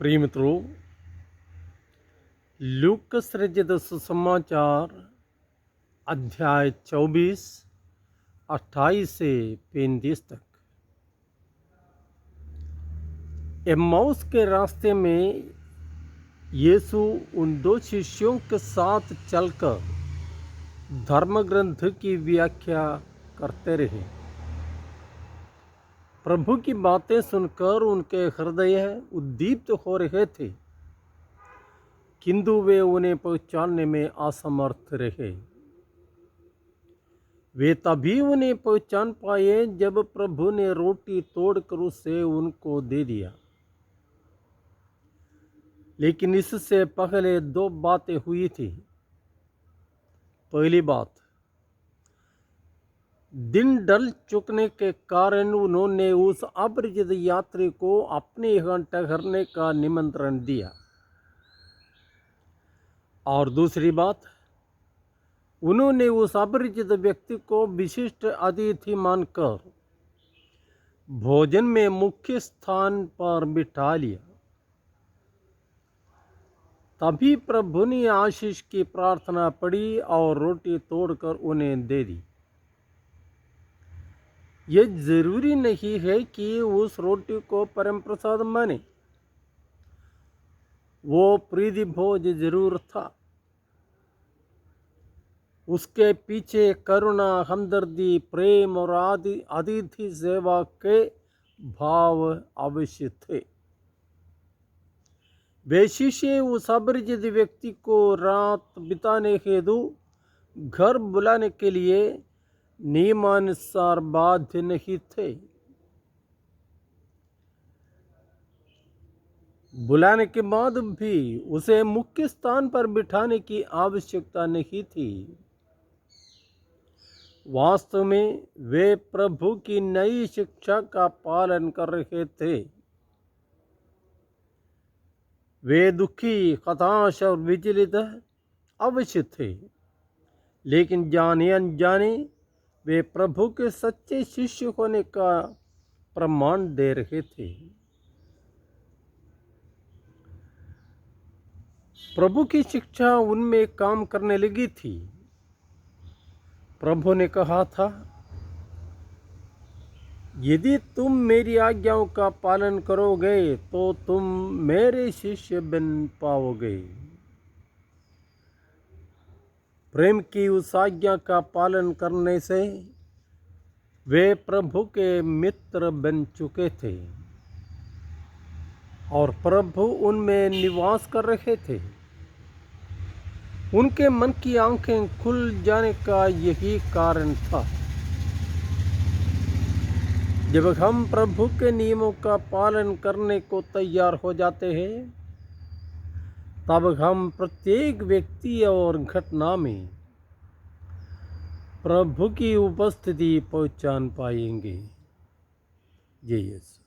प्रिय मित्रों, लूकस रचित सुसमाचार अध्याय 24 28 से 35 तक। एम्माउस के रास्ते में यीशु उन दो शिष्यों के साथ चलकर धर्मग्रंथ की व्याख्या करते रहे। प्रभु की बातें सुनकर उनके हृदय उद्दीप्त हो रहे थे, किंतु वे उन्हें पहचानने में असमर्थ रहे। वे तभी उन्हें पहचान पाए जब प्रभु ने रोटी तोड़कर उसे उनको दे दिया। लेकिन इससे पहले दो बातें हुई थी। पहली बात, दिन ढल चुकने के कारण उन्होंने उस अपरिचित यात्री को अपने यहाँ ठहरने का निमंत्रण दिया। और दूसरी बात, उन्होंने उस अपरिचित व्यक्ति को विशिष्ट अतिथि मानकर भोजन में मुख्य स्थान पर बिठा लिया। तभी प्रभु ने आशीष की प्रार्थना पढ़ी और रोटी तोड़कर उन्हें दे दी। यह जरूरी नहीं है कि उस रोटी को परम प्रसाद माने। वो प्रीति भोज जरूर था। उसके पीछे करुणा, हमदर्दी, प्रेम और अतिथि सेवा के भाव अवश्य थे। वे शिष्य उस अपरिचित व्यक्ति को रात बिताने हेतु घर बुलाने के लिए नियमानुसार बाध्य नहीं थे। बुलाने के बाद भी उसे मुख्य स्थान पर बिठाने की आवश्यकता नहीं थी। वास्तव में वे प्रभु की नई शिक्षा का पालन कर रहे थे। वे दुखी, हताश और विचलित अवश्य थे, लेकिन जाने अनजाने वे प्रभु के सच्चे शिष्य होने का प्रमाण दे रहे थे। प्रभु की शिक्षा उनमें काम करने लगी थी। प्रभु ने कहा था, यदि तुम मेरी आज्ञाओं का पालन करोगे तो तुम मेरे शिष्य बन पाओगे। प्रेम की उस आज्ञा का पालन करने से वे प्रभु के मित्र बन चुके थे और प्रभु उनमें निवास कर रहे थे। उनके मन की आंखें खुल जाने का यही कारण था। जब हम प्रभु के नियमों का पालन करने को तैयार हो जाते हैं, तब हम प्रत्येक व्यक्ति और घटना में प्रभु की उपस्थिति पहचान पाएंगे। जय यीशु।